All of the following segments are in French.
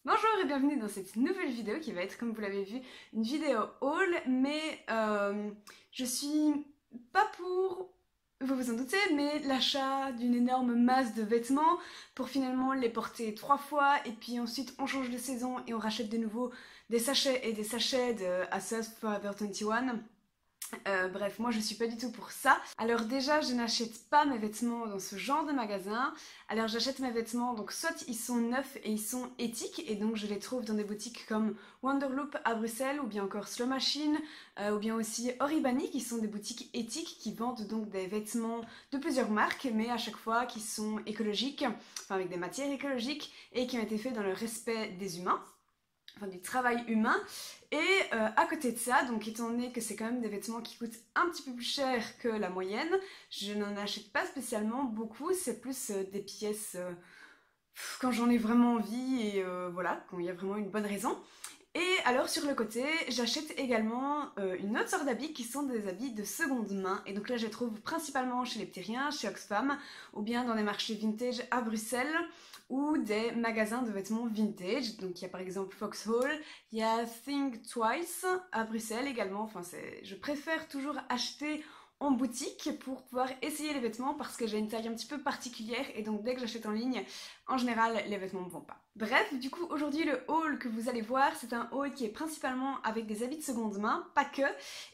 Bonjour et bienvenue dans cette nouvelle vidéo qui va être, comme vous l'avez vu, une vidéo haul, mais je suis pas pour, vous vous en doutez, mais l'achat d'une énorme masse de vêtements pour finalement les porter 3 fois et puis ensuite on change de saison et on rachète de nouveau des sachets et des sachets de ASOS Forever 21. Bref, moi je suis pas du tout pour ça. Alors déjà, je n'achète pas mes vêtements dans ce genre de magasin. Alors j'achète mes vêtements, donc soit ils sont neufs et ils sont éthiques, et donc je les trouve dans des boutiques comme Wonderloop à Bruxelles, ou bien encore Slow Machine, ou bien aussi Oribani, qui sont des boutiques éthiques qui vendent donc des vêtements de plusieurs marques, mais à chaque fois qui sont écologiques, enfin avec des matières écologiques, et qui ont été faits dans le respect des humains. Enfin, du travail humain. Et à côté de ça, donc étant donné que c'est quand même des vêtements qui coûtent un petit peu plus cher que la moyenne, je n'en achète pas spécialement beaucoup, c'est plus des pièces quand j'en ai vraiment envie et voilà, quand il y a vraiment une bonne raison. Et alors sur le côté, j'achète également une autre sorte d'habits qui sont des habits de seconde main. Et donc là, je les trouve principalement chez les petits riens, chez Oxfam, ou bien dans des marchés vintage à Bruxelles, ou des magasins de vêtements vintage. Donc il y a par exemple Foxhall, il y a Think Twice à Bruxelles également. Enfin, je préfère toujours acheter en boutique pour pouvoir essayer les vêtements parce que j'ai une taille un petit peu particulière et donc dès que j'achète en ligne, en général, les vêtements ne me vont pas. Bref, du coup, aujourd'hui, le haul que vous allez voir, c'est un haul qui est principalement avec des habits de seconde main, pas que.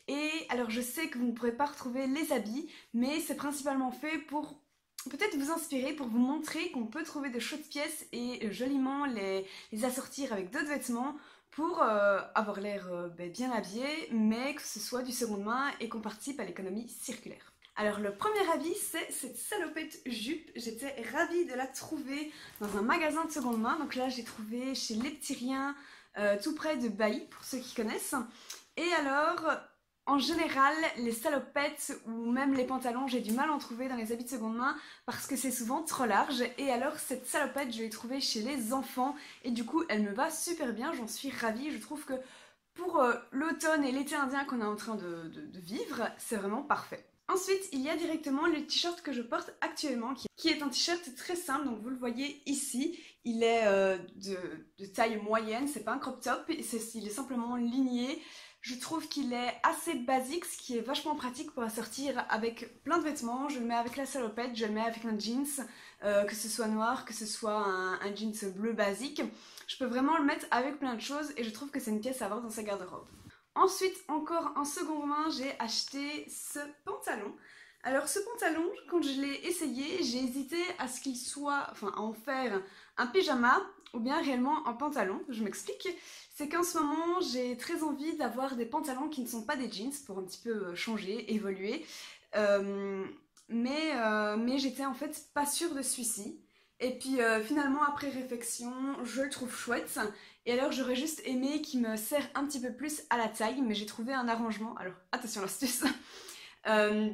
Et alors, je sais que vous ne pourrez pas retrouver les habits, mais c'est principalement fait pour peut-être vous inspirer, pour vous montrer qu'on peut trouver de chouettes pièces et joliment les assortir avec d'autres vêtements pour avoir l'air bien habillé, mais que ce soit du seconde main et qu'on participe à l'économie circulaire. Alors le premier avis, c'est cette salopette jupe. J'étais ravie de la trouver dans un magasin de seconde main. Donc là, j'ai trouvé chez Les Petits Riens, tout près de Bailly, pour ceux qui connaissent. Et alors, en général, les salopettes ou même les pantalons, j'ai du mal à en trouver dans les habits de seconde main parce que c'est souvent trop large. Et alors, cette salopette, je l'ai trouvée chez les enfants et du coup, elle me va super bien. J'en suis ravie. Je trouve que pour l'automne et l'été indien qu'on est en train de vivre, c'est vraiment parfait. Ensuite, il y a directement le t-shirt que je porte actuellement, qui est un t-shirt très simple, donc vous le voyez ici. Il est de taille moyenne, c'est pas un crop top, il est simplement ligné. Je trouve qu'il est assez basique, ce qui est vachement pratique pour sortir avec plein de vêtements. Je le mets avec la salopette, je le mets avec un jeans, que ce soit noir, que ce soit un jeans bleu basique. Je peux vraiment le mettre avec plein de choses et je trouve que c'est une pièce à avoir dans sa garde-robe. Ensuite, encore en seconde main, j'ai acheté ce pantalon. Alors ce pantalon, quand je l'ai essayé, j'ai hésité à ce qu'il soit, enfin à en faire un pyjama ou bien réellement un pantalon. Je m'explique. C'est qu'en ce moment, j'ai très envie d'avoir des pantalons qui ne sont pas des jeans pour un petit peu changer, évoluer. Mais j'étais en fait pas sûre de celui-ci. Et puis finalement, après réflexion, je le trouve chouette. Et alors j'aurais juste aimé qu'il me serre un petit peu plus à la taille, mais j'ai trouvé un arrangement. Alors attention l'astuce.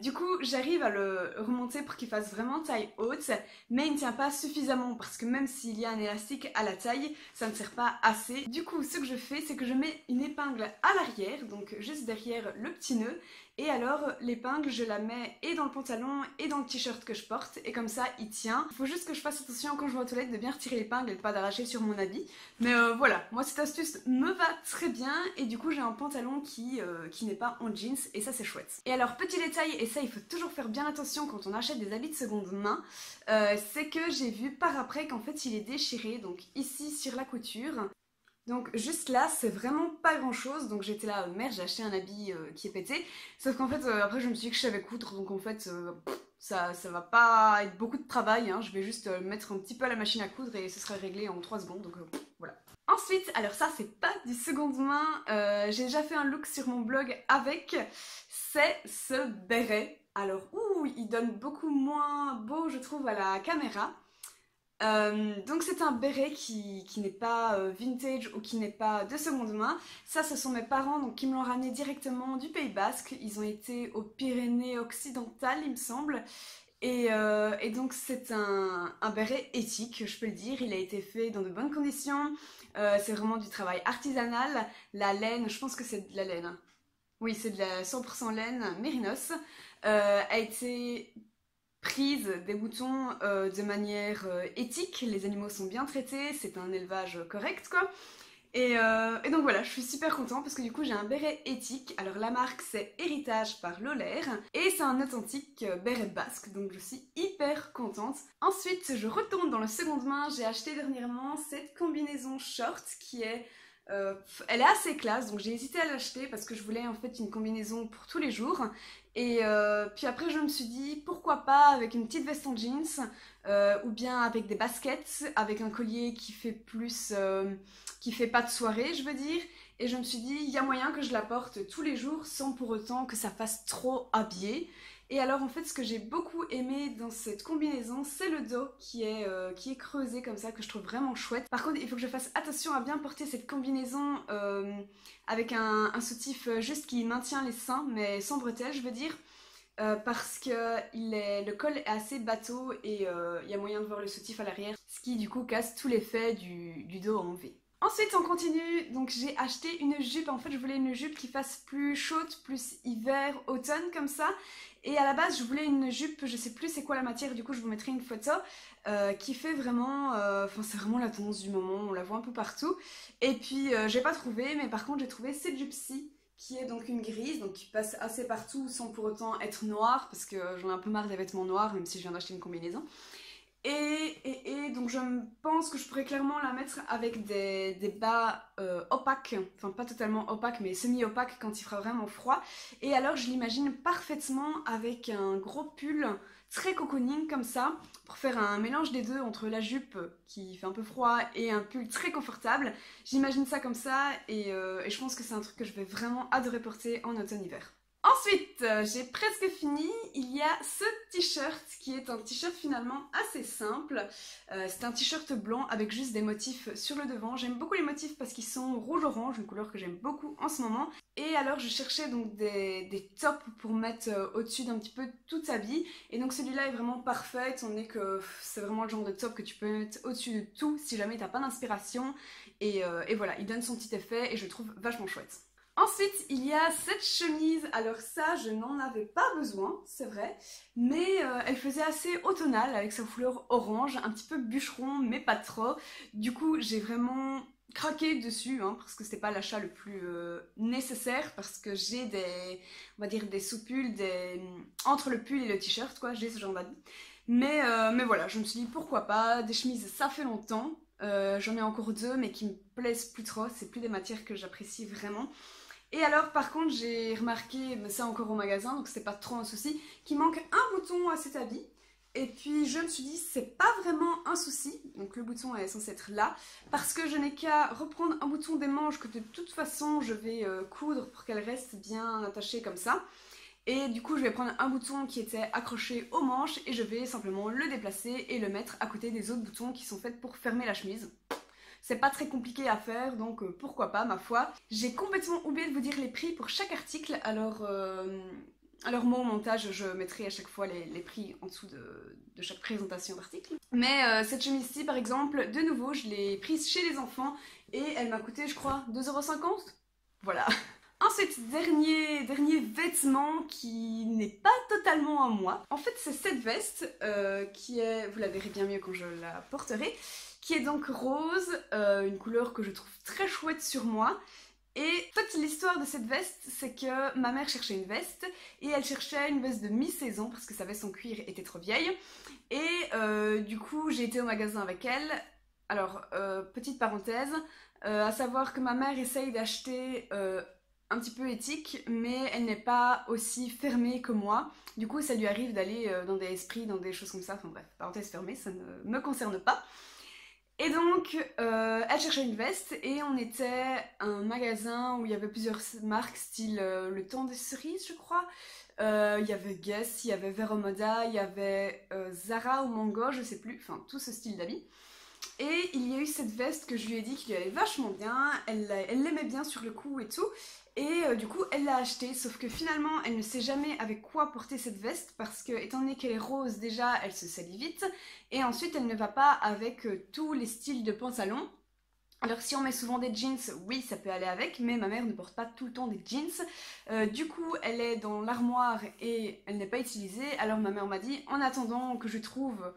Du coup, j'arrive à le remonter pour qu'il fasse vraiment taille haute, mais il ne tient pas suffisamment parce que même s'il y a un élastique à la taille, ça ne sert pas assez. Du coup, ce que je fais, c'est que je mets une épingle à l'arrière, donc juste derrière le petit nœud, et alors l'épingle, je la mets et dans le pantalon et dans le t-shirt que je porte, et comme ça, il tient. Il faut juste que je fasse attention quand je vais aux toilettes de bien retirer l'épingle et de pas d'arracher sur mon habit. Mais voilà, moi cette astuce me va très bien, et du coup j'ai un pantalon qui n'est pas en jeans, et ça c'est chouette. Et alors petit détail, et ça il faut toujours faire bien attention quand on achète des habits de seconde main, c'est que j'ai vu par après qu'en fait il est déchiré, donc ici sur la couture. Donc juste là, c'est vraiment pas grand chose, donc j'étais là, merde, j'ai acheté un habit qui est pété, sauf qu'en fait, après je me suis dit que je savais coudre, donc en fait, ça va pas être beaucoup de travail, hein. Je vais juste mettre un petit peu à la machine à coudre et ce sera réglé en 3 secondes, donc voilà. Ensuite, alors ça c'est pas du seconde main, j'ai déjà fait un look sur mon blog avec, c'est ce béret. Alors, il donne beaucoup moins beau je trouve à la caméra. Donc c'est un béret qui n'est pas vintage ou qui n'est pas de seconde main. Ça, ce sont mes parents donc, qui me l'ont ramené directement du Pays Basque. Ils ont été aux Pyrénées occidentales, il me semble. Et donc c'est un béret éthique, je peux le dire. Il a été fait dans de bonnes conditions. C'est vraiment du travail artisanal. La laine, je pense que c'est de la laine. Oui, c'est de la 100% laine mérinos. A été prise des boutons de manière éthique, les animaux sont bien traités, c'est un élevage correct quoi. Et donc voilà, je suis super contente parce que du coup j'ai un béret éthique. Alors la marque c'est Héritage par Lolaire et c'est un authentique béret basque, donc je suis hyper contente. Ensuite je retourne dans le seconde main, j'ai acheté dernièrement cette combinaison short qui est... elle est assez classe, donc j'ai hésité à l'acheter parce que je voulais en fait une combinaison pour tous les jours. Et puis après je me suis dit pourquoi pas avec une petite veste en jeans ou bien avec des baskets, avec un collier qui fait plus... qui fait pas de soirée je veux dire. Et je me suis dit il y a moyen que je la porte tous les jours sans pour autant que ça fasse trop habillé. Et alors en fait ce que j'ai beaucoup aimé dans cette combinaison c'est le dos qui est creusé comme ça que je trouve vraiment chouette. Par contre il faut que je fasse attention à bien porter cette combinaison avec un soutif juste qui maintient les seins mais sans bretelles je veux dire. Parce que le col est assez bateau et il y a moyen de voir le soutif à l'arrière, ce qui du coup casse tout l'effet du dos en V. Ensuite on continue, donc j'ai acheté une jupe, en fait je voulais une jupe qui fasse plus chaude, plus hiver, automne comme ça. Et à la base je voulais une jupe, je sais plus c'est quoi la matière, du coup je vous mettrai une photo, qui fait vraiment, enfin c'est vraiment la tendance du moment, on la voit un peu partout. Et puis j'ai pas trouvé, mais par contre j'ai trouvé cette jupe-ci, qui est donc une grise, donc qui passe assez partout sans pour autant être noire, parce que j'en ai un peu marre des vêtements noirs, même si je viens d'acheter une combinaison. Et donc je pense que je pourrais clairement la mettre avec des bas opaques, enfin pas totalement opaques mais semi-opaques quand il fera vraiment froid. Et alors je l'imagine parfaitement avec un gros pull très cocooning comme ça, pour faire un mélange des deux entre la jupe qui fait un peu froid et un pull très confortable. J'imagine ça comme ça et je pense que c'est un truc que je vais vraiment adorer porter en automne-hiver. Ensuite, j'ai presque fini, il y a ce t-shirt qui est un t-shirt finalement assez simple. C'est un t-shirt blanc avec juste des motifs sur le devant. J'aime beaucoup les motifs parce qu'ils sont rouge-orange, une couleur que j'aime beaucoup en ce moment. Et alors je cherchais donc des tops pour mettre au-dessus d'un petit peu tout habit. Et donc celui-là est vraiment parfait, étant donné que c'est vraiment le genre de top que tu peux mettre au-dessus de tout si jamais t'as pas d'inspiration. Et voilà, il donne son petit effet et je le trouve vachement chouette. Ensuite, il y a cette chemise, alors ça je n'en avais pas besoin, c'est vrai, mais elle faisait assez automnale avec sa couleur orange, un petit peu bûcheron, mais pas trop. Du coup, j'ai vraiment craqué dessus, hein, parce que c'était pas l'achat le plus nécessaire, parce que j'ai on va dire des sous-pulls, entre le pull et le t-shirt, quoi, j'ai ce genre d'habit. Mais voilà, je me suis dit pourquoi pas, des chemises ça fait longtemps, j'en ai encore deux, mais qui me plaisent plus trop, c'est plus des matières que j'apprécie vraiment. Et alors par contre j'ai remarqué, mais ça encore au magasin donc c'est pas trop un souci, qu'il manque un bouton à cet habit. Et puis je me suis dit c'est pas vraiment un souci, donc le bouton est censé être là, parce que je n'ai qu'à reprendre un bouton des manches que de toute façon je vais coudre pour qu'elle reste bien attachée comme ça. Et du coup je vais prendre un bouton qui était accroché aux manches et je vais simplement le déplacer et le mettre à côté des autres boutons qui sont faits pour fermer la chemise. C'est pas très compliqué à faire, donc pourquoi pas, ma foi. J'ai complètement oublié de vous dire les prix pour chaque article, alors moi au montage, je mettrai à chaque fois les prix en dessous de chaque présentation d'article. Mais cette chemise-ci, par exemple, de nouveau, je l'ai prise chez les enfants et elle m'a coûté, je crois, 2,50 €. Voilà. Ensuite, dernier vêtement qui n'est pas totalement à moi. En fait, c'est cette veste qui est, vous la verrez bien mieux quand je la porterai, qui est donc rose, une couleur que je trouve très chouette sur moi. Et en fait l'histoire de cette veste c'est que ma mère cherchait une veste et elle cherchait une veste de mi-saison parce que sa veste en cuir était trop vieille. Et du coup j'ai été au magasin avec elle. Alors petite parenthèse, à savoir que ma mère essaye d'acheter un petit peu éthique mais elle n'est pas aussi fermée que moi. Du coup ça lui arrive d'aller dans des esprits, dans des choses comme ça, enfin bref, parenthèse fermée, ça ne me concerne pas. Et donc, elle cherchait une veste et on était à un magasin où il y avait plusieurs marques, style Le Temps des Cerises, je crois. Il y avait Guess, il y avait Vero Moda, il y avait Zara ou Mango, je sais plus, enfin tout ce style d'habits. Et il y a eu cette veste que je lui ai dit qu'il lui allait vachement bien, elle l'aimait bien sur le cou et tout. Et du coup elle l'a achetée, sauf que finalement elle ne sait jamais avec quoi porter cette veste parce que étant donné qu'elle est rose déjà elle se salit vite et ensuite elle ne va pas avec tous les styles de pantalon. Alors si on met souvent des jeans, oui ça peut aller avec, mais ma mère ne porte pas tout le temps des jeans. Du coup elle est dans l'armoire et elle n'est pas utilisée, alors ma mère m'a dit en attendant que je trouve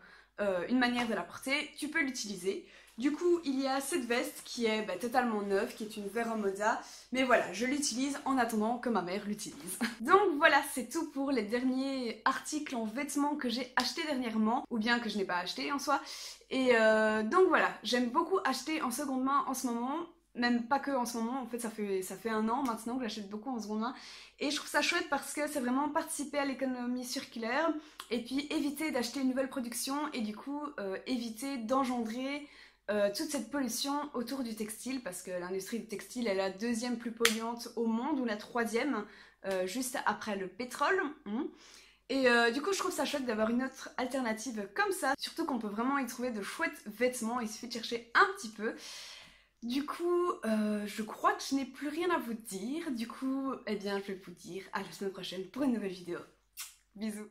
une manière de la porter, tu peux l'utiliser. Du coup il y a cette veste qui est totalement neuve, qui est une Vero Moda, mais voilà, je l'utilise en attendant que ma mère l'utilise. Donc voilà, c'est tout pour les derniers articles en vêtements que j'ai achetés dernièrement, ou bien que je n'ai pas acheté en soi. Et donc voilà, j'aime beaucoup acheter en seconde main en ce moment, même pas que en ce moment, en fait ça fait un an maintenant que j'achète beaucoup en seconde main, et je trouve ça chouette parce que c'est vraiment participer à l'économie circulaire, et puis éviter d'acheter une nouvelle production, et du coup éviter d'engendrer toute cette pollution autour du textile, parce que l'industrie du textile est la deuxième plus polluante au monde, ou la troisième, juste après le pétrole. Et du coup je trouve ça chouette d'avoir une autre alternative comme ça, surtout qu'on peut vraiment y trouver de chouettes vêtements, il suffit de chercher un petit peu. Du coup je crois que je n'ai plus rien à vous dire, du coup eh bien je vais vous dire à la semaine prochaine pour une nouvelle vidéo. Bisous.